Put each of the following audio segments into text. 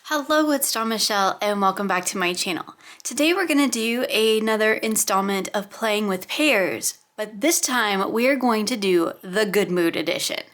Hello, it's Dawn Michelle and welcome back to my channel. Today we're going to do another installment of playing with pairs, but this time we are going to do the Good Mood edition.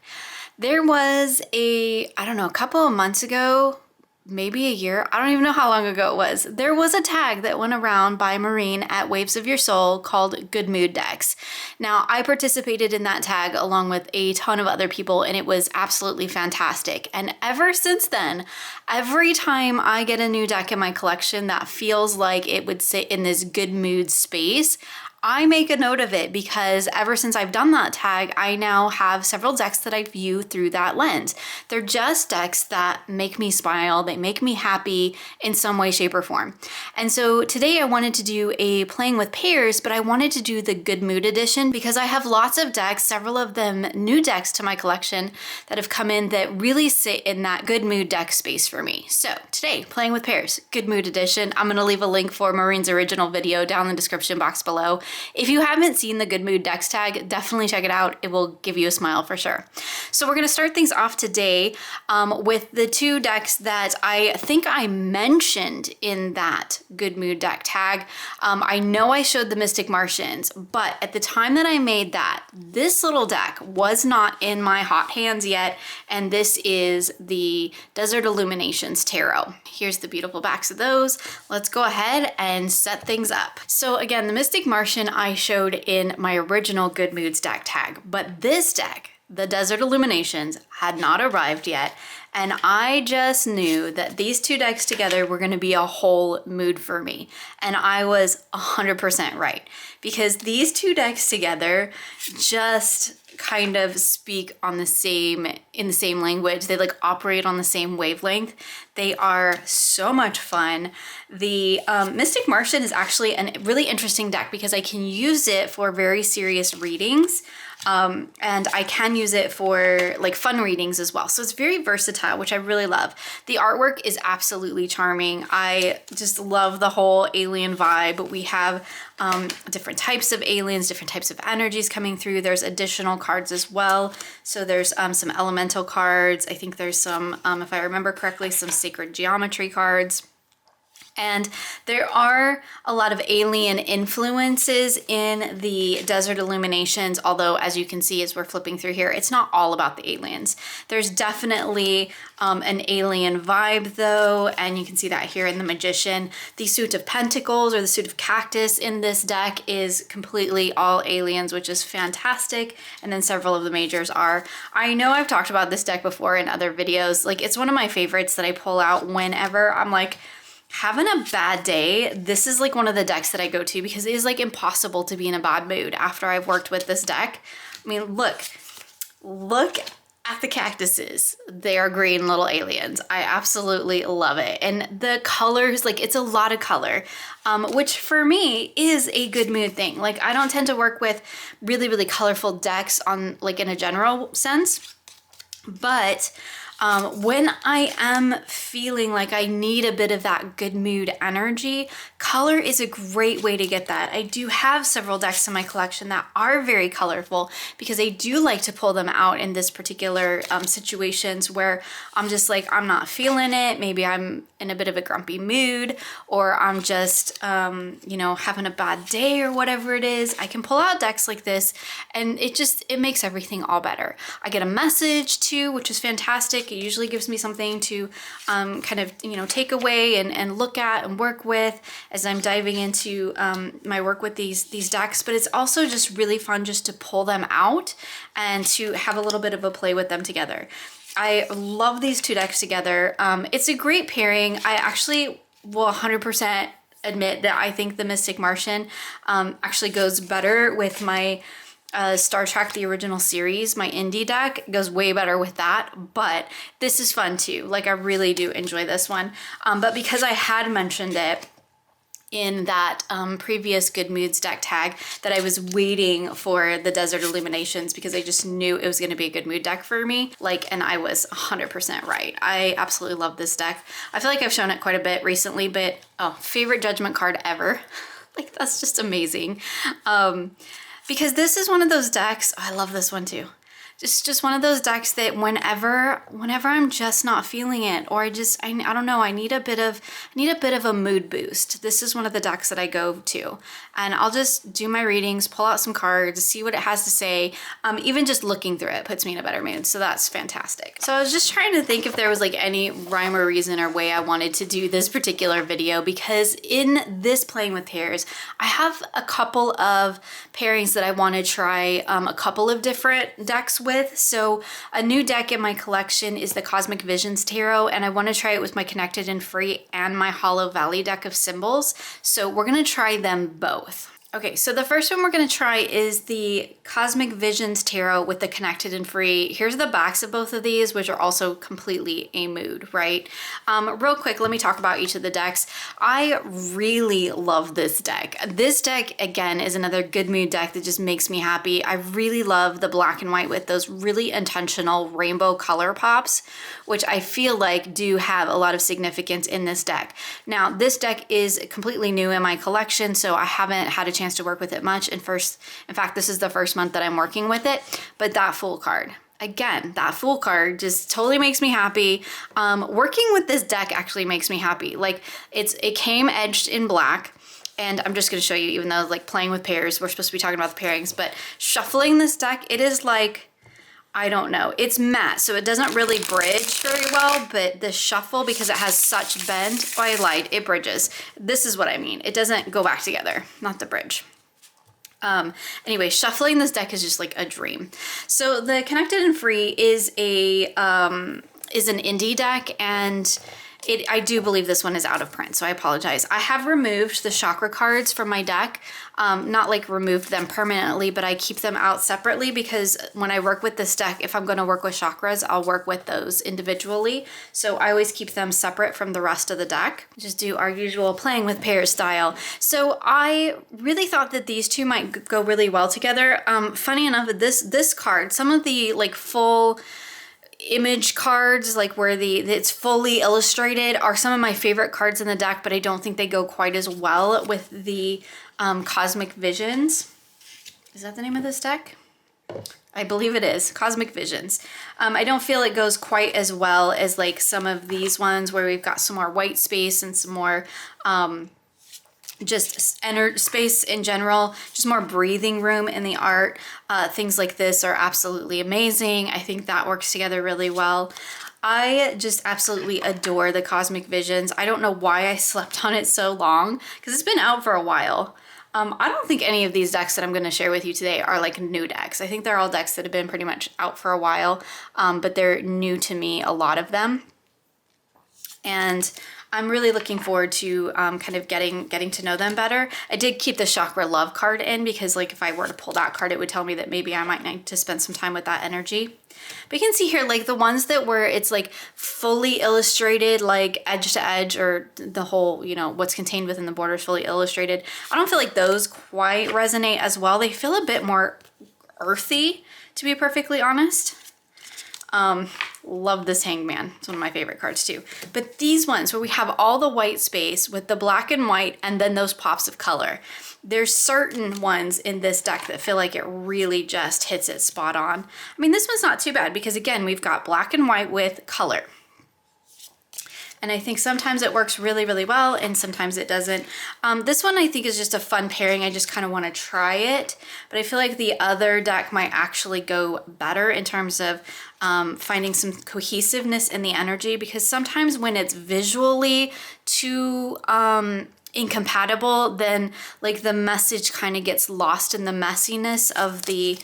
There was a couple of months ago, maybe a year, I don't even know how long ago it was, there was a tag that went around by Marine at Waves of Your Soul called Good Mood Decks. Now, I participated in that tag along with a ton of other people and it was absolutely fantastic. And ever since then, every time I get a new deck in my collection that feels like it would sit in this good mood space, I make a note of it because ever since I've done that tag, I now have several decks that I view through that lens. They're just decks that make me smile, they make me happy in some way, shape, or form. And so today I wanted to do a playing with pairs, but I wanted to do the Good Mood edition because I have lots of decks, several of them new decks to my collection that have come in that really sit in that good mood deck space for me. So today, playing with pairs, Good Mood edition. I'm gonna leave a link for Marine's original video down in the description box below. If you haven't seen the Good Mood Decks tag, definitely check it out. It will give you a smile for sure. So we're going to start things off today with the two decks that I think I mentioned in that Good Mood Deck tag. I know I showed the Mystick Martians, but at the time that I made that, this little deck was not in my hot hands yet, and this is the Desert Illuminations Tarot. Here's the beautiful backs of those. Let's go ahead and set things up. So again, the Mystick Martian I showed in my original Good Moods deck tag, but this deck, the Desert Illuminations, had not arrived yet, and I just knew that these two decks together were going to be a whole mood for me, and I was 100% right, because these two decks together just kind of speak on the same, in the same language. They like operate on the same wavelength. They are so much fun. The Mystick Martian is actually a really interesting deck because I can use it for very serious readings. And I can use it for like fun readings as well. So it's very versatile, which I really love. The artwork is absolutely charming. I just love the whole alien vibe. We have different types of aliens, different types of energies coming through. There's additional cards as well. So there's some elemental cards. I think there's some, if I remember correctly, some sacred geometry cards. And there are a lot of alien influences in the Desert Illuminations, although as you can see as we're flipping through here, it's not all about the aliens. There's definitely an alien vibe though, and you can see that here in the Magician. The Suit of Pentacles or the Suit of Cactus in this deck is completely all aliens, which is fantastic. And then several of the majors are. I know I've talked about this deck before in other videos. Like, it's one of my favorites that I pull out whenever I'm like, having a bad day. This is like one of the decks that I go to because it is like impossible to be in a bad mood after I've worked with this deck. I mean, look at the cactuses. They are green little aliens. I absolutely love it. And the colors, like it's a lot of color, which for me is a good mood thing. Like I don't tend to work with really, really colorful decks on like in a general sense, but when I am feeling like I need a bit of that good mood energy, color is a great way to get that. I do have several decks in my collection that are very colorful because I do like to pull them out in this particular situations where I'm just like, I'm not feeling it. Maybe I'm in a bit of a grumpy mood, or I'm just, you know, having a bad day or whatever it is. I can pull out decks like this and it makes everything all better. I get a message too, which is fantastic. It usually gives me something to kind of, you know, take away and look at and work with as I'm diving into my work with these decks. But it's also just really fun just to pull them out and to have a little bit of a play with them together. I love these two decks together. It's a great pairing. I actually will 100% admit that I think the Mystick Martian actually goes better with my Star Trek, the original series. My indie deck goes way better with that, but this is fun too. Like I really do enjoy this one. But because I had mentioned it in that previous Good Moods deck tag, that I was waiting for the Desert Illuminations because I just knew it was going to be a good mood deck for me. Like, and I was 100% right. I absolutely love this deck. I feel like I've shown it quite a bit recently, but oh, favorite Judgment card ever. Like, that's just amazing. Because this is one of those decks, oh, I love this one too. It's just one of those decks that whenever I'm just not feeling it, or I don't know, I need a bit of a mood boost. This is one of the decks that I go to, and I'll just do my readings, pull out some cards, see what it has to say. Even just looking through it puts me in a better mood, so that's fantastic. So I was just trying to think if there was like any rhyme or reason or way I wanted to do this particular video, because in this playing with pairs, I have a couple of pairings that I want to try a couple of different decks with. So a new deck in my collection is the Cosmic Visions Tarot, and I want to try it with my Connected and Free and my Hollow Valley deck of symbols. So we're going to try them both. Okay, so the first one we're going to try is the Cosmic Visions Tarot with the Connected and Free. Here's the backs of both of these, which are also completely a mood, right? Real quick, let me talk about each of the decks. I really love this deck. This deck, again, is another good mood deck that just makes me happy. I really love the black and white with those really intentional rainbow color pops, which I feel like do have a lot of significance in this deck. Now, this deck is completely new in my collection, so I haven't had a chance to work with it much. In fact, this is the first month that I'm working with it, but that Fool card, again, that Fool card just totally makes me happy. Working with this deck actually makes me happy. Like it came edged in black, and I'm just going to show you, even though like playing with pairs, we're supposed to be talking about the pairings, but shuffling this deck, it is like, I don't know, it's matte, so it doesn't really bridge very well, but the shuffle, because it has such bend, oh, I lied, it bridges. This is what I mean. It doesn't go back together, not the bridge. Anyway, shuffling this deck is just like a dream. So the Connected and Free is an indie deck, and I do believe this one is out of print, so I apologize. I have removed the chakra cards from my deck. Not like removed them permanently, but I keep them out separately, because when I work with this deck, if I'm going to work with chakras, I'll work with those individually. So I always keep them separate from the rest of the deck. Just do our usual playing with pairs style. So I really thought that these two might go really well together. Funny enough, this card, some of the like full image cards, like where it's fully illustrated, are some of my favorite cards in the deck, but I don't think they go quite as well with the Cosmic Visions. Is that the name of this deck? I believe it is, Cosmic Visions. I don't feel it goes quite as well as like some of these ones where we've got some more white space and some more just space in general, just more breathing room in the art. Things like this are absolutely amazing. I think that works together really well. I just absolutely adore the Cosmic Visions. I don't know why I slept on it so long, because it's been out for a while. I don't think any of these decks that I'm going to share with you today are like new decks. I think they're all decks that have been pretty much out for a while, but they're new to me, a lot of them. And I'm really looking forward to kind of getting to know them better. I did keep the Chakra Love card in, because like if I were to pull that card, it would tell me that maybe I might need to spend some time with that energy. But you can see here, like the ones that were, it's like fully illustrated, like edge to edge, or the whole, you know, what's contained within the border is fully illustrated. I don't feel like those quite resonate as well. They feel a bit more earthy, to be perfectly honest. Love this Hangman. It's one of my favorite cards too. But these ones where we have all the white space with the black and white and then those pops of color, there's certain ones in this deck that feel like it really just hits it spot on. I mean, this one's not too bad, because again, we've got black and white with color. And I think sometimes it works really, really well, and sometimes it doesn't. This one I think is just a fun pairing. I just kind of want to try it, but I feel like the other deck might actually go better in terms of finding some cohesiveness in the energy, because sometimes when it's visually too incompatible, then like the message kind of gets lost in the messiness of the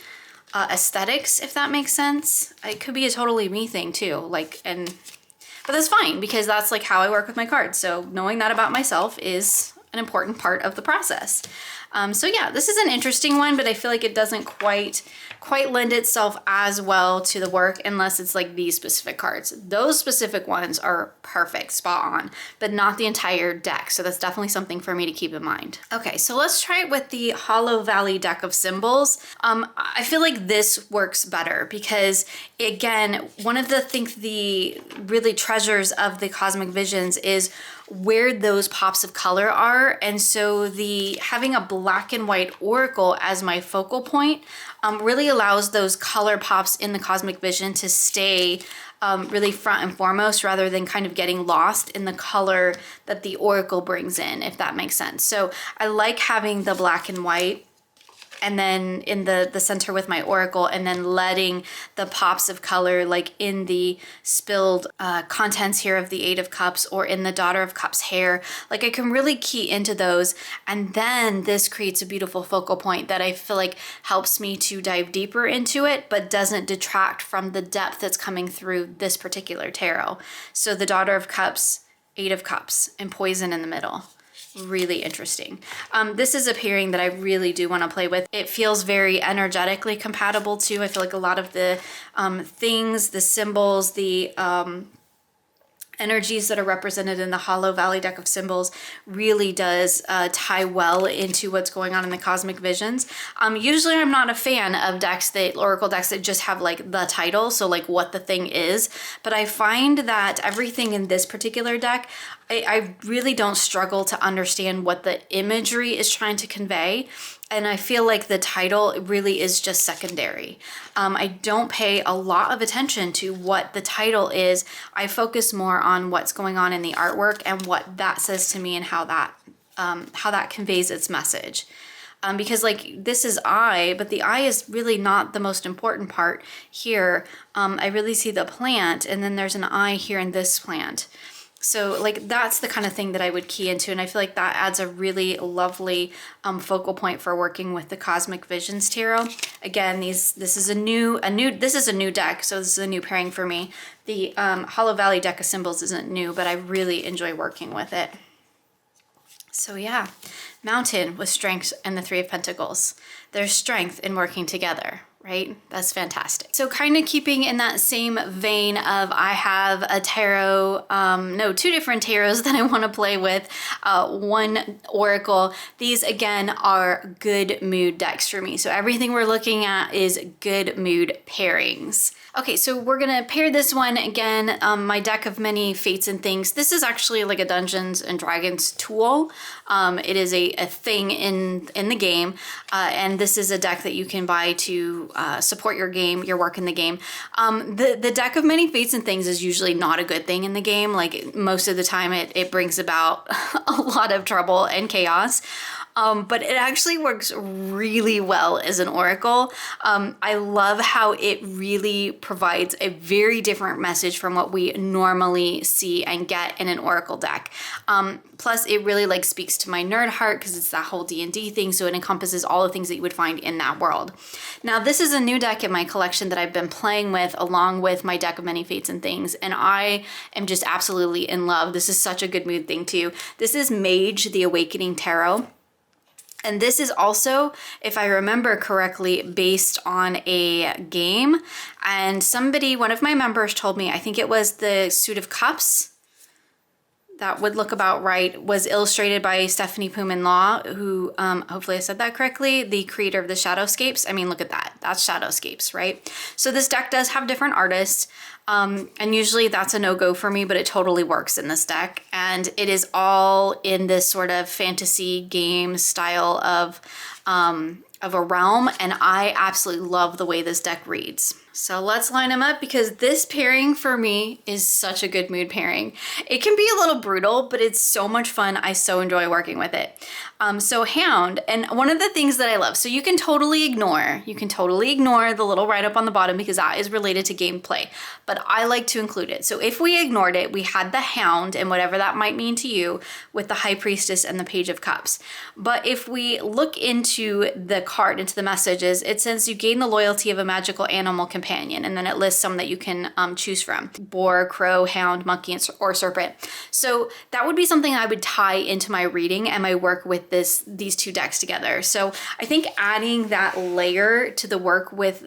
aesthetics, if that makes sense. It could be a totally me thing too, but that's fine, because that's like how I work with my cards. So knowing that about myself is an important part of the process. So yeah, this is an interesting one, but I feel like it doesn't quite lend itself as well to the work unless it's like these specific cards. Those specific ones are perfect, spot on, but not the entire deck. So that's definitely something for me to keep in mind. Okay, so let's try it with the Hollow Valley deck of symbols. I feel like this works better because, again, one of the really treasures of the Cosmic Visions is where those pops of color are are. And so having a black and white oracle as my focal point really allows those color pops in the cosmic vision to stay really front and foremost, rather than kind of getting lost in the color that the oracle brings in, if that makes sense. So I like having the black and white, and then in the center with my oracle, and then letting the pops of color, like in the spilled contents here of the Eight of Cups, or in the Daughter of Cups hair, like I can really key into those. And then this creates a beautiful focal point that I feel like helps me to dive deeper into it, but doesn't detract from the depth that's coming through this particular tarot. So the Daughter of Cups, Eight of Cups, and Poison in the middle. Really interesting. This is a pairing that I really do want to play with. It feels very energetically compatible too. I feel like a lot of the things, the symbols, the energies that are represented in the Hollow Valley deck of symbols really does tie well into what's going on in the cosmic visions. Usually I'm not a fan of oracle decks that just have like the title, so like what the thing is, but I find that everything in this particular deck, I really don't struggle to understand what the imagery is trying to convey. And I feel like the title really is just secondary. I don't pay a lot of attention to what the title is. I focus more on what's going on in the artwork and what that says to me, and how that conveys its message. Because like this is eye, but the eye is really not the most important part here. I really see the plant, and then there's an eye here in this plant. So like that's the kind of thing that I would key into, and I feel like that adds a really lovely focal point for working with the Cosmic Visions Tarot. Again, this is a new deck, so this is a new pairing for me. The Hollow Valley deck of symbols isn't new, but I really enjoy working with it. So yeah, Mountain with Strength and the Three of Pentacles. There's strength in working together. Right? That's fantastic. So kind of keeping in that same vein of, I have a tarot, two different tarots that I want to play with, one oracle. These again are good mood decks for me. So everything we're looking at is good mood pairings. Okay, so we're gonna pair this one again, my deck of many fates and things. This is actually like a Dungeons and Dragons tool. It is a thing in the game, and this is a deck that you can buy to support your game, your work in the game. The deck of many fates and things is usually not a good thing in the game. Like most of the time it brings about a lot of trouble and chaos. But it actually works really well as an oracle. I love how it really provides a very different message from what we normally see and get in an oracle deck. Plus it really like speaks to my nerd heart, because it's that whole D&D thing, so it encompasses all the things that you would find in that world. Now this is a new deck in my collection that I've been playing with along with my deck of many fates and things, and I am just absolutely in love. This is such a good mood thing too. This is Mage, the Awakening Tarot. And this is also, if I remember correctly, based on a game. And one of my members told me, I think it was the Suit of Cups, that would look about right, was illustrated by Stephanie Puman Law, who, hopefully I said that correctly, the creator of the Shadowscapes. I mean, look at that. That's Shadowscapes, right? So this deck does have different artists. And usually that's a no-go for me, but it totally works in this deck. And it is all in this sort of fantasy game style of a realm, and I absolutely love the way this deck reads. So let's line them up, because this pairing for me is such a good mood pairing. It can be a little brutal, but it's so much fun. I so enjoy working with it. So Hound, and one of the things that I love, so you can totally ignore the little write-up on the bottom, because that is related to gameplay, but I like to include it. So if we ignored it, we had the Hound and whatever that might mean to you with the High Priestess and the Page of Cups. But if we look into the card, into the messages, it says you gain the loyalty of a magical animal companion, and then it lists some that you can choose from: boar, crow, hound, monkey, or serpent. So that would be something I would tie into my reading and my work with these two decks together. So I think adding that layer to the work with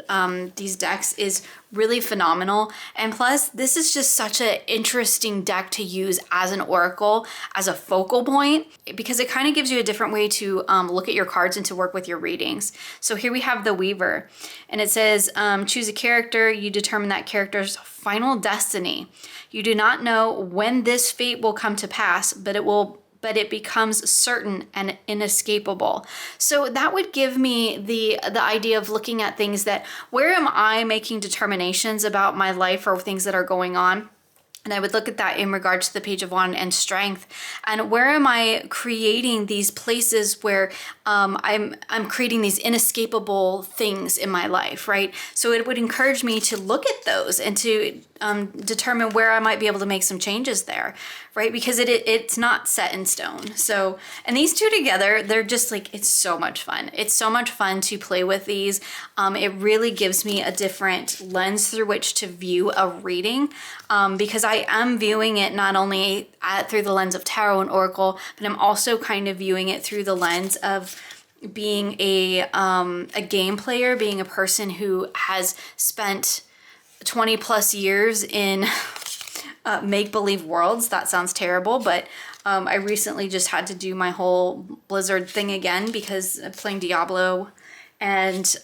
these decks is really phenomenal. And plus, this is just such an interesting deck to use as an oracle, as a focal point, because it kind of gives you a different way to look at your cards and to work with your readings. So here we have the Weaver, and it says, choose a character, you determine that character's final destiny. You do not know when this fate will come to pass, but it will but it becomes certain and inescapable. So that would give me the idea of looking at things that, where am I making determinations about my life or things that are going on? And I would look at that in regards to the Page of Wands and strength. And where am I creating these places where I'm creating these inescapable things in my life, right? So it would encourage me to look at those and to determine where I might be able to make some changes there, right? Because it's not set in stone. So, and these two together, they're just like, it's so much fun. It's so much fun to play with these. It really gives me a different lens through which to view a reading, because I am viewing it not only through the lens of tarot and oracle, but I'm also kind of viewing it through the lens of being a game player, being a person who has spent 20 plus years in make-believe worlds. That sounds terrible, but I recently just had to do my whole Blizzard thing again because I'm playing Diablo, and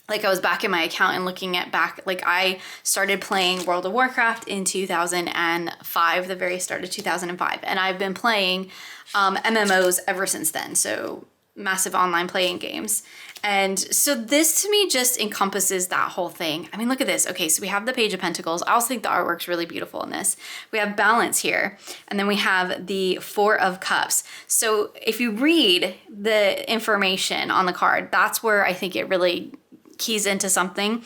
like I was back in my account and looking at like I started playing World of Warcraft in 2005, the very start of 2005, and I've been playing MMOs ever since then, so massive online playing games. And so this to me just encompasses that whole thing. I mean, look at this. Okay, so we have the Page of Pentacles. I also think the artwork's really beautiful in this. We have balance here, and then we have the Four of Cups. So if you read the information on the card, that's where I think it really keys into something.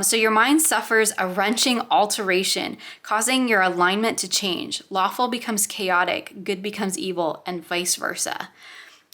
So your mind suffers a wrenching alteration, causing your alignment to change. Lawful becomes chaotic, good becomes evil, and vice versa.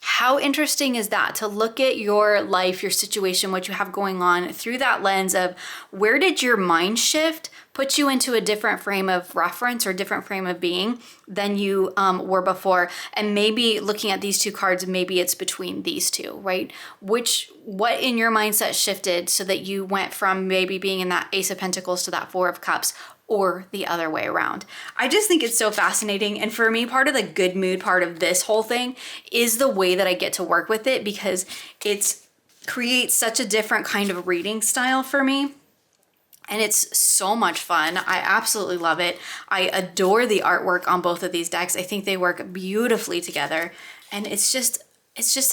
How interesting is that, to look at your life, your situation, what you have going on through that lens of where did your mind shift put you into a different frame of reference or different frame of being than you were before? And maybe looking at these two cards, maybe it's between these two, right? What in your mindset shifted so that you went from maybe being in that Ace of Pentacles to that Four of Cups, or the other way around? I just think it's so fascinating. And for me, part of the good mood part of this whole thing is the way that I get to work with it, because it creates such a different kind of reading style for me. And it's so much fun. I absolutely love it. I adore the artwork on both of these decks. I think they work beautifully together. And it's just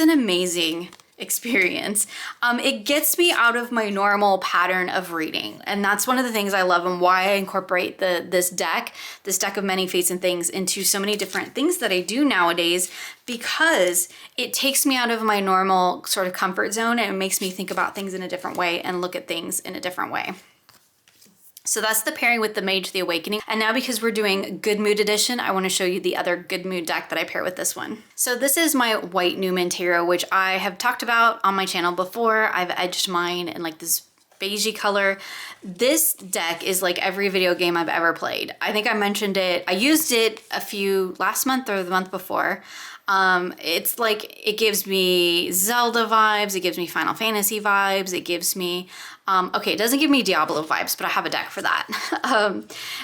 an amazing experience. It gets me out of my normal pattern of reading, and that's one of the things I love and why I incorporate this deck of many fates and things into so many different things that I do nowadays, because it takes me out of my normal sort of comfort zone and it makes me think about things in a different way and look at things in a different way. So that's the pairing with the Mage, the Awakening. And now, because we're doing Good Mood Edition, I want to show you the other Good Mood deck that I pair with this one. So this is my white Numen tarot, which I have talked about on my channel before. I've edged mine in like this beigey color. This deck is like every video game I've ever played. I think I mentioned it. I used it last month or the month before. It's like, it gives me Zelda vibes, it gives me Final Fantasy vibes, it gives me, okay, it doesn't give me Diablo vibes, but I have a deck for that.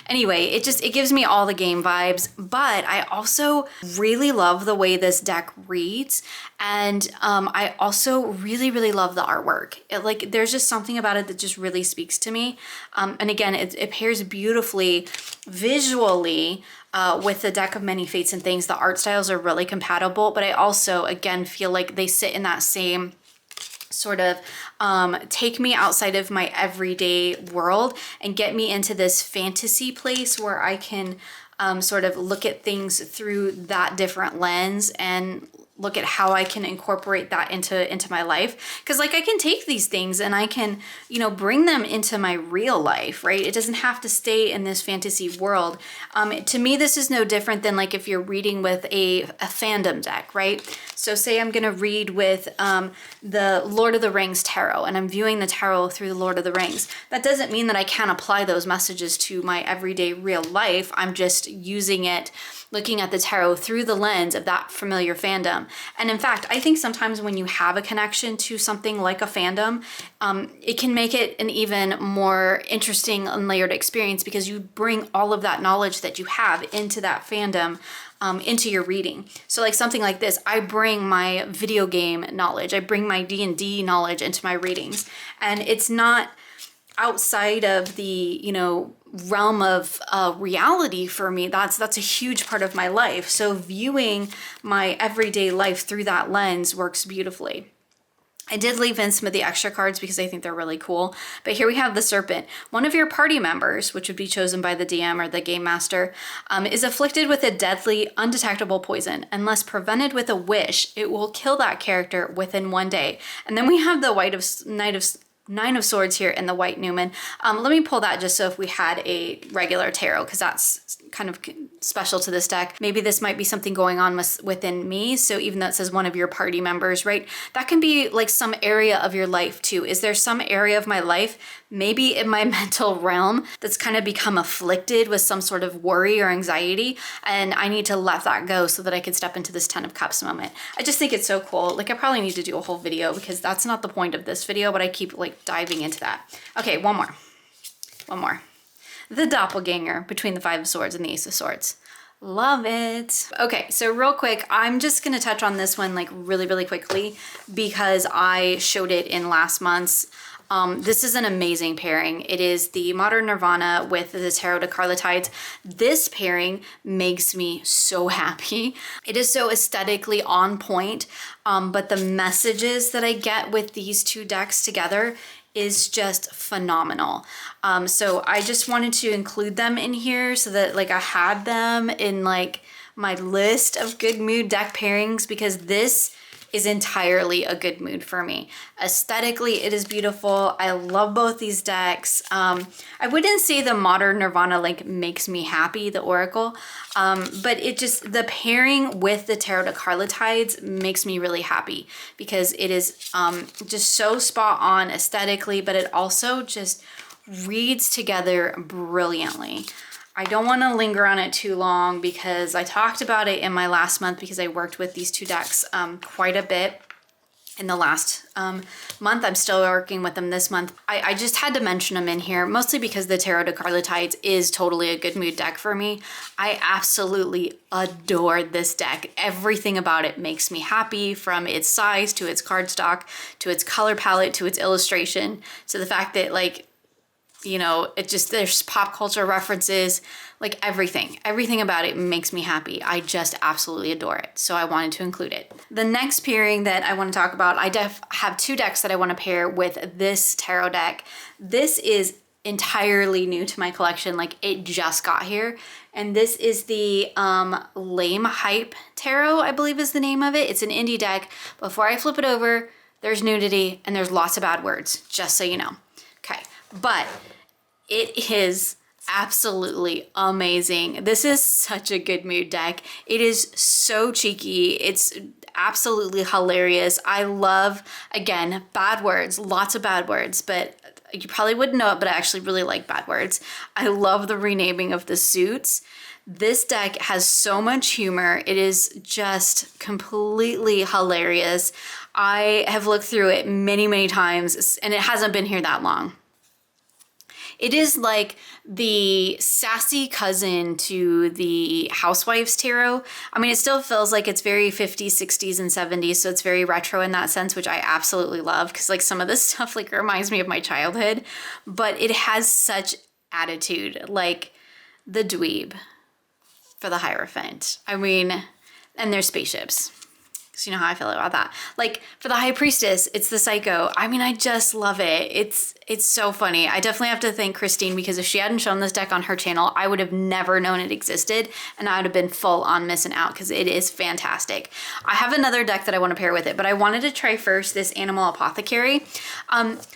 Anyway, it gives me all the game vibes, but I also really love the way this deck reads. And I also really, really love the artwork. There's just something about it that just really speaks to me. And again, it pairs beautifully visually with the deck of many fates and things. The art styles are really compatible, but I also, again, feel like they sit in that same sort of take me outside of my everyday world and get me into this fantasy place where I can sort of look at things through that different lens and look at how I can incorporate that into my life. Because like, I can take these things and I can, bring them into my real life, right? It doesn't have to stay in this fantasy world. To me, this is no different than like if you're reading with a fandom deck, right? So say I'm gonna read with the Lord of the Rings tarot, and I'm viewing the tarot through the Lord of the Rings. That doesn't mean that I can't apply those messages to my everyday real life. I'm just using it, looking at the tarot through the lens of that familiar fandom. And in fact, I think sometimes when you have a connection to something like a fandom, it can make it an even more interesting and layered experience, because you bring all of that knowledge that you have into that fandom into your reading. So like something like this, I bring my video game knowledge, I bring my D&D knowledge into my readings. And it's not outside of the, you know, realm of reality for me. That's a huge part of my life. So viewing my everyday life through that lens works beautifully. I did leave in some of the extra cards because I think they're really cool. But here we have the Serpent. One of your party members, which would be chosen by the DM or the Game Master, is afflicted with a deadly, undetectable poison. Unless prevented with a wish, it will kill that character within 1 day. And then we have the Nine of Swords here in the white Numen. Let me pull that just so if we had a regular tarot, because that's kind of special to this deck. Maybe this might be something going on within me. So even though it says one of your party members, right? That can be like some area of your life too. Is there some area of my life, maybe in my mental realm, that's kind of become afflicted with some sort of worry or anxiety? And I need to let that go so that I can step into this 10 of Cups moment. I just think it's so cool. Like I probably need to do a whole video because that's not the point of this video, but I keep like diving into that. Okay, one more. The doppelganger between the Five of Swords and the Ace of Swords. Love it. Okay, so real quick, I'm just gonna touch on this one like really quickly because I showed it in last month's. This is an amazing pairing. It is the Modern Nirvana with the Tarot de Carlotydes. This pairing makes me so happy. It is so aesthetically on point, but the messages that I get with these two decks together is just phenomenal. So I just wanted to include them in here so that like I had them in like my list of good mood deck pairings because this is entirely a good mood for me. Aesthetically, it is beautiful. I love both these decks. I wouldn't say the Modern Nirvana like makes me happy, the Oracle, but it just, the pairing with the Tarot de Carlotydes makes me really happy because it is just so spot on aesthetically, but it also just reads together brilliantly. I don't want to linger on it too long because I talked about it in my last month because I worked with these two decks quite a bit in the last month. I'm still working with them this month. I just had to mention them in here, mostly because the Tarot de Carlotydes is totally a good mood deck for me. I absolutely adore this deck. Everything about it makes me happy, from its size to its cardstock, to its color palette, to its illustration, to the fact that like, you know, it just, there's pop culture references, like everything about it makes me happy. I just absolutely adore it. So I wanted to include it. The next pairing that I want to talk about, I have two decks that I want to pair with this tarot deck. This is entirely new to my collection. Like it just got here. And this is the Lame Hype Tarot, I believe is the name of it. It's an indie deck. Before I flip it over, there's nudity and there's lots of bad words, just so you know. Okay, but it is absolutely amazing. This is such a good mood deck. It is so cheeky. It's absolutely hilarious. I love, again, bad words, lots of bad words, but you probably wouldn't know it, but I actually really like bad words. I love the renaming of the suits. This deck has so much humor. It is just completely hilarious. I have looked through it many times and it hasn't been here that long. It is like the sassy cousin to the Housewives Tarot. I mean, it still feels like it's very 50s, 60s, and 70s, so it's very retro in that sense, which I absolutely love because like some of this stuff like reminds me of my childhood, but it has such attitude, like the dweeb for the Hierophant. I mean, and there's spaceships. So you know how I feel about that. Like for the High Priestess, it's the Psycho. I mean, I just love it. It's so funny. I definitely have to thank Christine because if she hadn't shown this deck on her channel, I would have never known it existed and I would have been full on missing out because it is fantastic. I have another deck that I want to pair with it, but I wanted to try first this Animal Apothecary,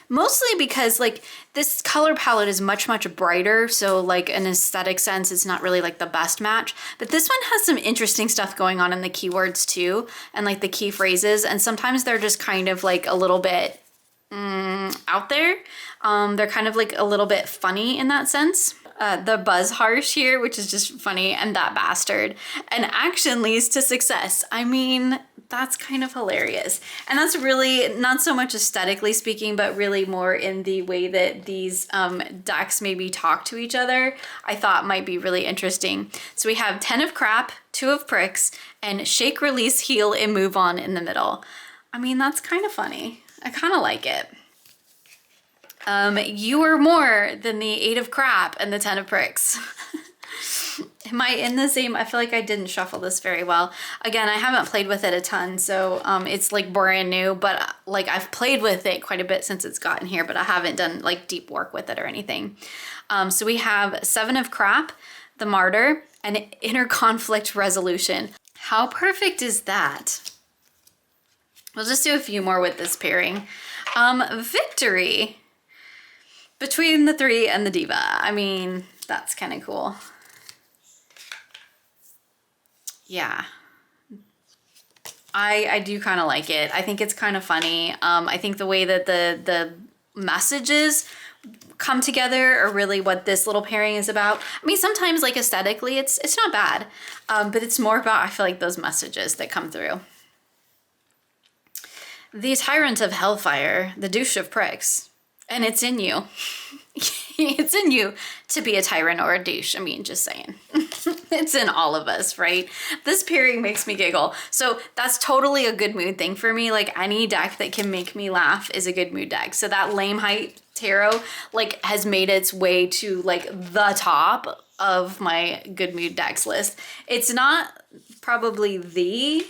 mostly because like this color palette is much brighter. So like an aesthetic sense, it's not really like the best match, but this one has some interesting stuff going on in the keywords too. And like the key phrases. And sometimes they're just kind of like a little bit out there. They're kind of like a little bit funny in that sense. The buzz harsh here, which is just funny, and that bastard. And action leads to success. I mean, that's kind of hilarious. And that's really not so much aesthetically speaking, but really more in the way that these decks maybe talk to each other, I thought might be really interesting. So we have 10 of Crap, 2 of Pricks, and Shake, Release, Heal, and Move On in the middle. I mean, that's kind of funny. I kind of like it. You are more than the 8 of crap and the 10 of pricks. Am I in the same? I feel like I didn't shuffle this very well. Again, I haven't played with it a ton, so it's like brand new, but like I've played with it quite a bit since it's gotten here, but I haven't done like deep work with it or anything. So we have 7 of crap, the martyr, and inner conflict resolution. How perfect is that? We'll just do a few more with this pairing. Victory between the 3 and the diva. I mean, that's kind of cool. Yeah, I do kind of like it. I think it's kind of funny. I think the way that the messages come together are really what this little pairing is about. I mean, sometimes like aesthetically, it's not bad, but it's more about, I feel like, those messages that come through. The tyrant of hellfire, the douche of pricks, and it's in you. It's in you to be a tyrant or a douche. I mean, just saying. It's in all of us, right? This pairing makes me giggle. So that's totally a good mood thing for me. Like any deck that can make me laugh is a good mood deck. So that Lame Height Tarot like has made its way to like the top of my good mood decks list. It's not probably the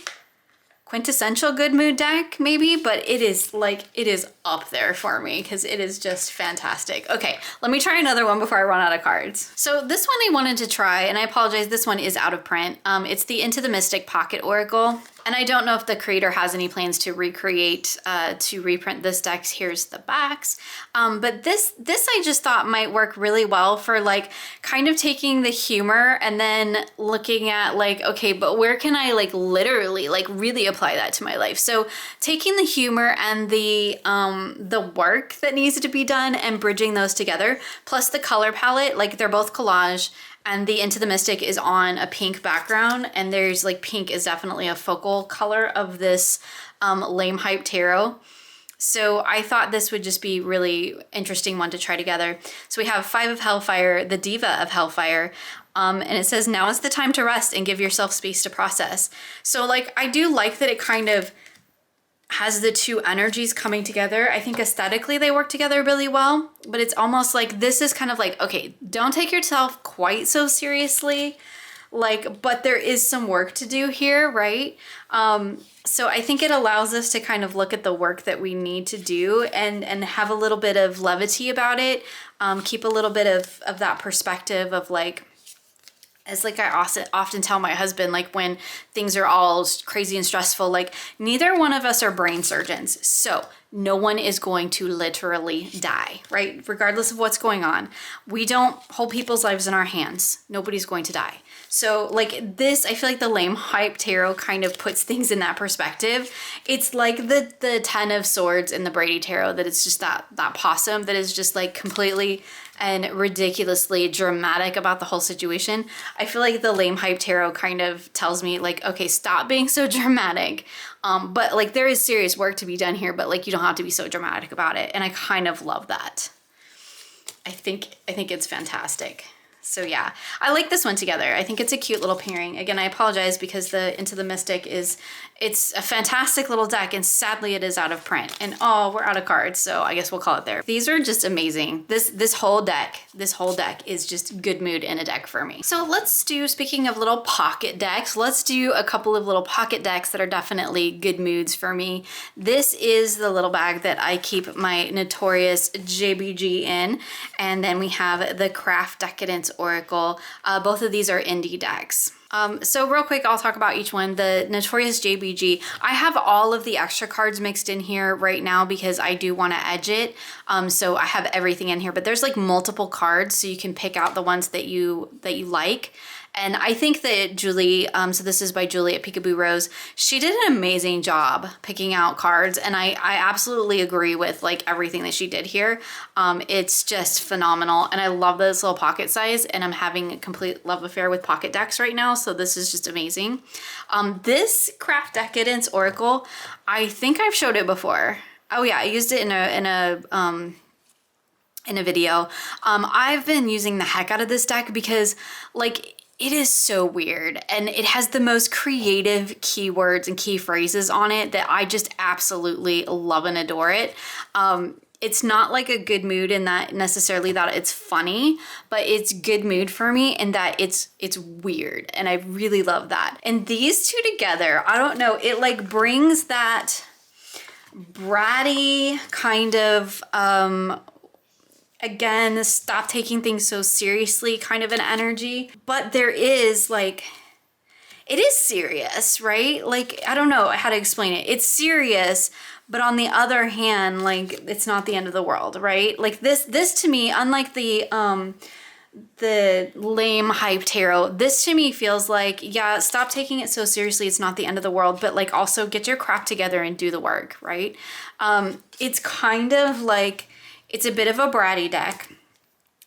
quintessential good mood deck maybe, but it is up there for me because it is just fantastic. Okay, let me try another one before I run out of cards. So this one I wanted to try, and I apologize, this one is out of print. It's the Into the Mystic Pocket Oracle. And I don't know if the creator has any plans to recreate, to reprint this deck. Here's the backs. But this I just thought might work really well for like kind of taking the humor and then looking at like, okay, but where can I like literally like really apply that to my life? So taking the humor and the work that needs to be done and bridging those together, plus the color palette, like they're both collage. And the Into the Mystic is on a pink background, and there's like pink is definitely a focal color of this Lame Hype Tarot. So I thought this would just be really interesting one to try together. So we have 5 of Hellfire, the Diva of Hellfire, and it says, now is the time to rest and give yourself space to process. So like, I do like that it kind of has the two energies coming together. I think aesthetically they work together really well, but it's almost like this is kind of like, okay, don't take yourself quite so seriously, like, but there is some work to do here, right? So I think it allows us to kind of look at the work that we need to do and have a little bit of levity about it, keep a little bit of that perspective of like, as like I often tell my husband, like when things are all crazy and stressful, like neither one of us are brain surgeons. So no one is going to literally die, right? Regardless of what's going on. We don't hold people's lives in our hands. Nobody's going to die. So like this, I feel like the Lame Hype Tarot kind of puts things in that perspective. It's like the 10 of Swords in the Brady Tarot, that it's just that possum that is just like completely and ridiculously dramatic about the whole situation. I feel like the Lame Hype Tarot kind of tells me like, okay, stop being so dramatic. But like there is serious work to be done here, but like you don't have to be so dramatic about it. And I kind of love that. I think it's fantastic. So yeah, I like this one together. I think it's a cute little pairing. Again, I apologize because the Into the Mystic it's a fantastic little deck, and sadly it is out of print. And oh, we're out of cards, so I guess we'll call it there. These are just amazing. This whole deck is just good mood in a deck for me. So let's do, speaking of little pocket decks, let's do a couple of little pocket decks that are definitely good moods for me. This is the little bag that I keep my Notorious JBG in, and then we have the Craft Decadence Oracle. Both of these are indie decks. So real quick, I'll talk about each one. The Notorious JBG, I have all of the extra cards mixed in here right now because I do want to edge it. So I have everything in here, but there's like multiple cards, so you can pick out the ones that you like. And I think that Julie, so this is by Julie at Peekaboo Rose, she did an amazing job picking out cards, and I absolutely agree with like everything that she did here. It's just phenomenal, and I love this little pocket size, and I'm having a complete love affair with pocket decks right now, so this is just amazing. This Craft Decadence Oracle, I think I've showed it before. Oh yeah, I used it in a video. I've been using the heck out of this deck because like it is so weird, and it has the most creative keywords and key phrases on it that I just absolutely love and adore it. it's not like a good mood in that necessarily that it's funny, but it's good mood for me in that it's weird, and I really love that. And these two together, I don't know, it like brings that bratty kind of again, stop taking things so seriously kind of an energy, but there is like, it is serious, right? Like, I don't know how to explain it. It's serious, but on the other hand, like, it's not the end of the world, right? Like this to me, unlike the lame hype tarot, this to me feels like, yeah, stop taking it so seriously. It's not the end of the world, but like also get your crap together and do the work, right? It's kind of like, it's a bit of a bratty deck,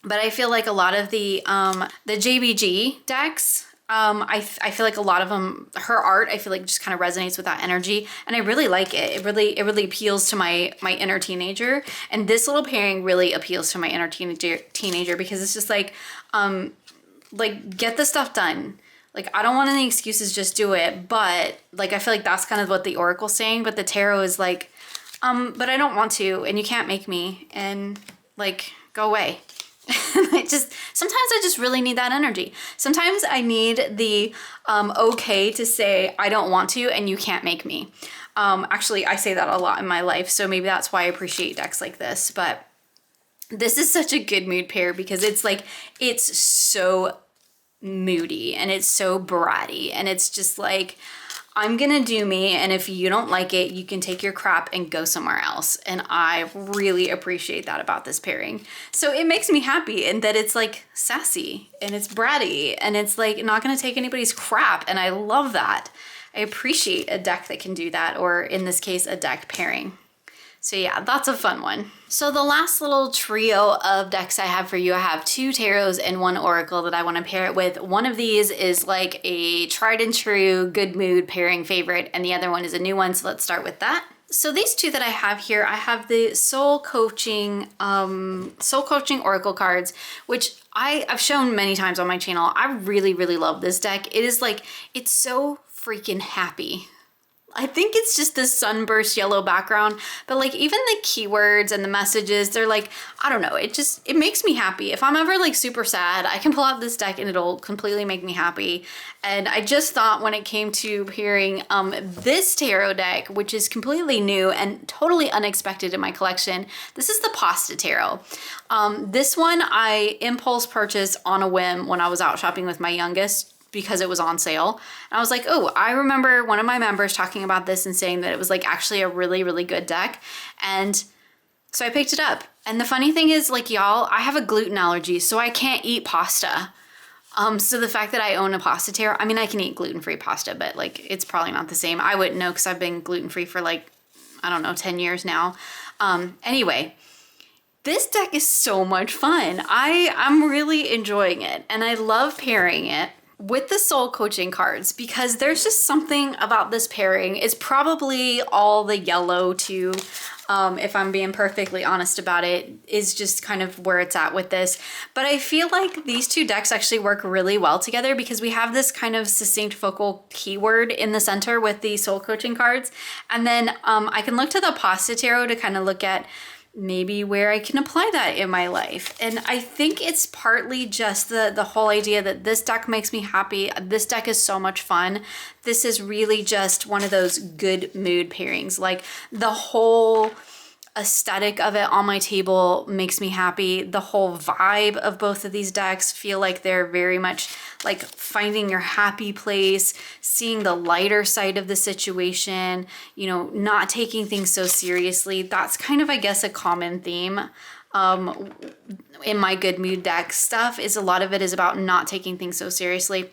but I feel like a lot of the JBG decks, I feel like a lot of them, her art, I feel like just kind of resonates with that energy, and I really like it. It really appeals to my inner teenager, and this little pairing really appeals to my inner teenager because it's just like get the stuff done. Like, I don't want any excuses, just do it. But like, I feel like that's kind of what the oracle's saying, but the tarot is like, but I don't want to, and you can't make me, and like, go away. Sometimes I just really need that energy. Sometimes I need the okay to say I don't want to and you can't make me. Actually, I say that a lot in my life, so maybe that's why I appreciate decks like this. But this is such a good mood pair because it's like, it's so moody and it's so bratty, and it's just like, I'm gonna do me, and if you don't like it, you can take your crap and go somewhere else. And I really appreciate that about this pairing. So it makes me happy in that it's like sassy and it's bratty and it's like not gonna take anybody's crap, and I love that. I appreciate a deck that can do that, or in this case, a deck pairing. So yeah, that's a fun one. So the last little trio of decks I have for you, I have 2 tarots and 1 oracle that I want to pair it with. One of these is like a tried and true good mood pairing favorite, and the other one is a new one, so let's start with that. So these 2 that I have here, I have the soul coaching oracle cards, which I've shown many times on my channel. I really love this deck. It is like, it's so freaking happy. I think it's just this sunburst yellow background, but like even the keywords and the messages, they're like, I don't know, it makes me happy. If I'm ever like super sad, I can pull out this deck and it'll completely make me happy. And I just thought when it came to hearing this tarot deck, which is completely new and totally unexpected in my collection, this is the Pasta Tarot. This one I impulse purchased on a whim when I was out shopping with my youngest, because it was on sale. And I was like, oh, I remember one of my members talking about this and saying that it was like actually a really good deck. And so I picked it up. And the funny thing is, like, y'all, I have a gluten allergy, so I can't eat pasta. So the fact that I own a Pasta Tarot, I mean, I can eat gluten-free pasta, but like, it's probably not the same. I wouldn't know because I've been gluten-free for like, I don't know, 10 years now. Anyway, this deck is so much fun. I'm really enjoying it, and I love pairing it with the soul coaching cards because there's just something about this pairing. It's probably all the yellow too, if I'm being perfectly honest about it, is just kind of where it's at with this. But I feel like these 2 decks actually work really well together because we have this kind of succinct focal keyword in the center with the soul coaching cards. And then I can look to the Pasta Tarot to kind of look at maybe where I can apply that in my life. And I think it's partly just the whole idea that this deck makes me happy. This deck is so much fun. This is really just one of those good mood pairings. Like, the whole aesthetic of it on my table makes me happy. The whole vibe of both of these decks feel like they're very much like finding your happy place, seeing the lighter side of the situation, you know, not taking things so seriously. That's kind of, I guess, a common theme in my good mood deck stuff, is a lot of it is about not taking things so seriously.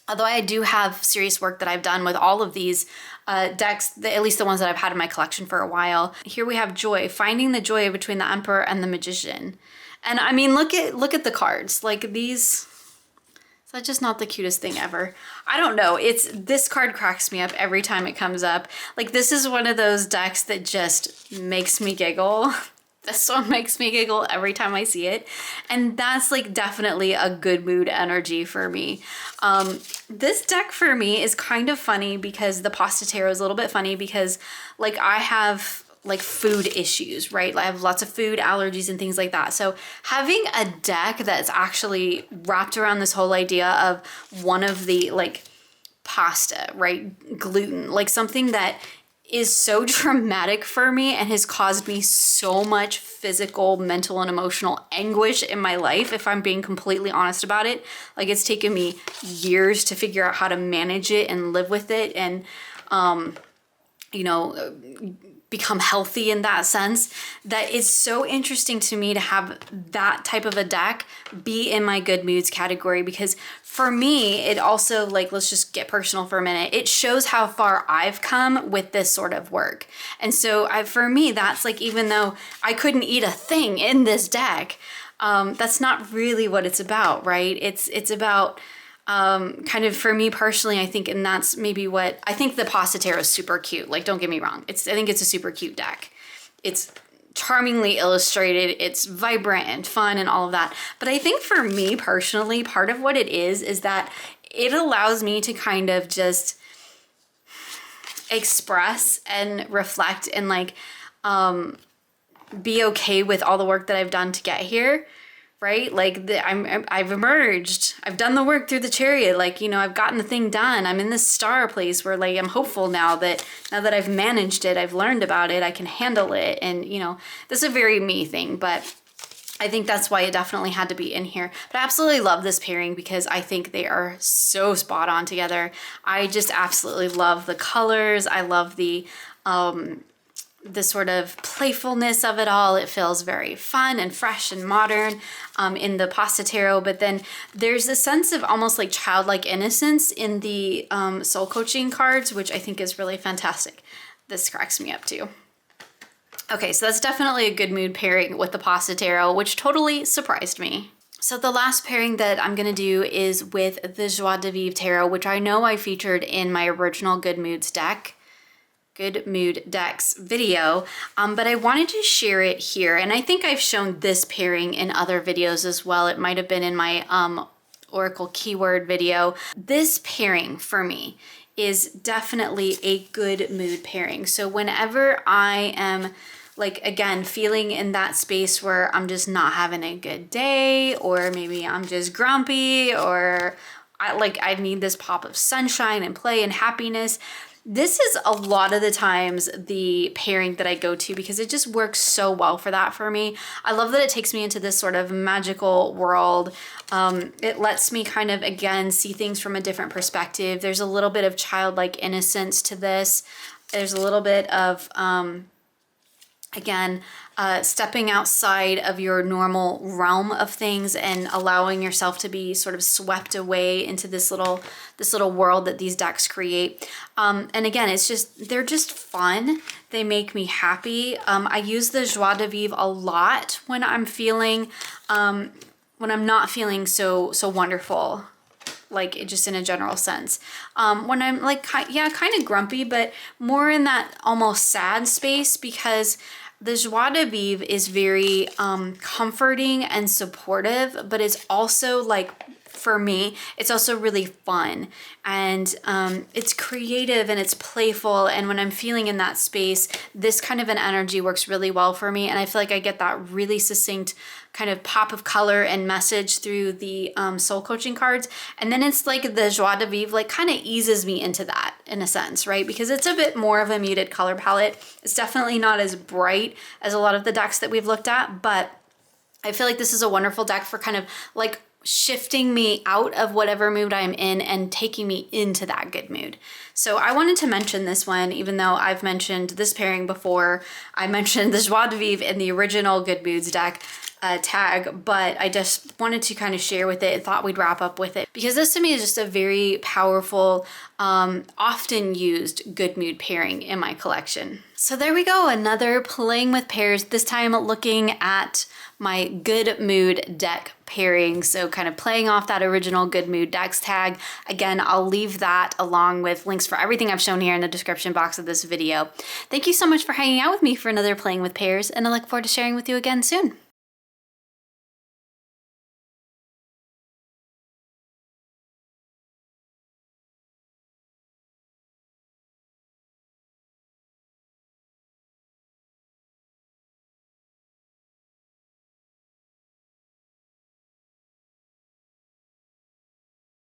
Although I do have serious work that I've done with all of these decks, at least the ones that I've had in my collection for a while. Here we have Joy, finding the joy between the Emperor and the Magician. And I mean, look at the cards. Like, these, is that just not the cutest thing ever? I don't know. This card cracks me up every time it comes up. Like, this is one of those decks that just makes me giggle. This one makes me giggle every time I see it. And that's like definitely a good mood energy for me. This deck for me is kind of funny because the Pasta Tarot is a little bit funny because like I have like food issues, right? I have lots of food allergies and things like that. So having a deck that's actually wrapped around this whole idea of one of the like pasta, right? Gluten, like something that is so traumatic for me and has caused me so much physical, mental, and emotional anguish in my life, if I'm being completely honest about it. Like, it's taken me years to figure out how to manage it and live with it and, you know, become healthy in that sense, that it's so interesting to me to have that type of a deck be in my good moods category, because for me, it also, like, let's just get personal for a minute. It shows how far I've come with this sort of work. And so for me, that's like, even though I couldn't eat a thing in this deck, that's not really what it's about, right? It's about kind of, for me personally, I think, and that's maybe what, I think the Apothecary is super cute. Like, don't get me wrong. I think it's a super cute deck. It's charmingly illustrated, it's vibrant and fun and all of that. But I think for me personally, part of what it is that it allows me to kind of just express and reflect and like, be okay with all the work that I've done to get here. Right? Like I've emerged, I've done the work through the chariot. Like, you know, I've gotten the thing done. I'm in this star place where like, I'm hopeful now that I've managed it, I've learned about it, I can handle it. And, you know, this is a very me thing, but I think that's why it definitely had to be in here. But I absolutely love this pairing because I think they are so spot on together. I just absolutely love the colors. I love the sort of playfulness of it all. It feels very fun and fresh and modern in the Pasta Tarot, but then there's a sense of almost like childlike innocence in the soul coaching cards, which I think is really fantastic. This cracks me up too. Okay, so that's definitely a good mood pairing with the Pasta Tarot, which totally surprised me. So the last pairing that I'm going to do is with the Joie de Vivre Tarot, which I know I featured in my original Good Moods deck. Good Mood Decks video, but I wanted to share it here. And I think I've shown this pairing in other videos as well. It might have been in my Oracle keyword video. This pairing for me is definitely a good mood pairing. So whenever I am like, again, feeling in that space where I'm just not having a good day, or maybe I'm just grumpy, or I need this pop of sunshine and play and happiness, this is a lot of the times the pairing that I go to because it just works so well for that for me. I love that it takes me into this sort of magical world. It lets me kind of, again, see things from a different perspective. There's a little bit of childlike innocence to this. There's a little bit of, again, stepping outside of your normal realm of things and allowing yourself to be sort of swept away into this little world that these decks create. And again, they're just fun. They make me happy. I use the Joie de Vivre a lot when I'm feeling, when I'm not feeling so wonderful, like just in a general sense. When I'm like, kind of grumpy, but more in that almost sad space, because the Joie de Vivre is very comforting and supportive, but it's also like, for me, it's also really fun, and it's creative and it's playful. And when I'm feeling in that space, this kind of an energy works really well for me. And I feel like I get that really succinct kind of pop of color and message through the soul coaching cards. And then it's like the Joie de Vivre like kind of eases me into that in a sense, right? Because it's a bit more of a muted color palette. It's definitely not as bright as a lot of the decks that we've looked at, but I feel like this is a wonderful deck for kind of like shifting me out of whatever mood I'm in and taking me into that good mood. So I wanted to mention this one, even though I've mentioned this pairing before. I mentioned the Joie de Vivre in the original Good Moods deck tag, but I just wanted to kind of share with it and thought we'd wrap up with it, because this to me is just a very powerful, often used good mood pairing in my collection. So there we go, another playing with pairs, this time looking at my good mood deck pairing. So kind of playing off that original Good Mood Decks tag. Again, I'll leave that along with links for everything I've shown here in the description box of this video. Thank you so much for hanging out with me for another Playing with Pairs, and I look forward to sharing with you again soon.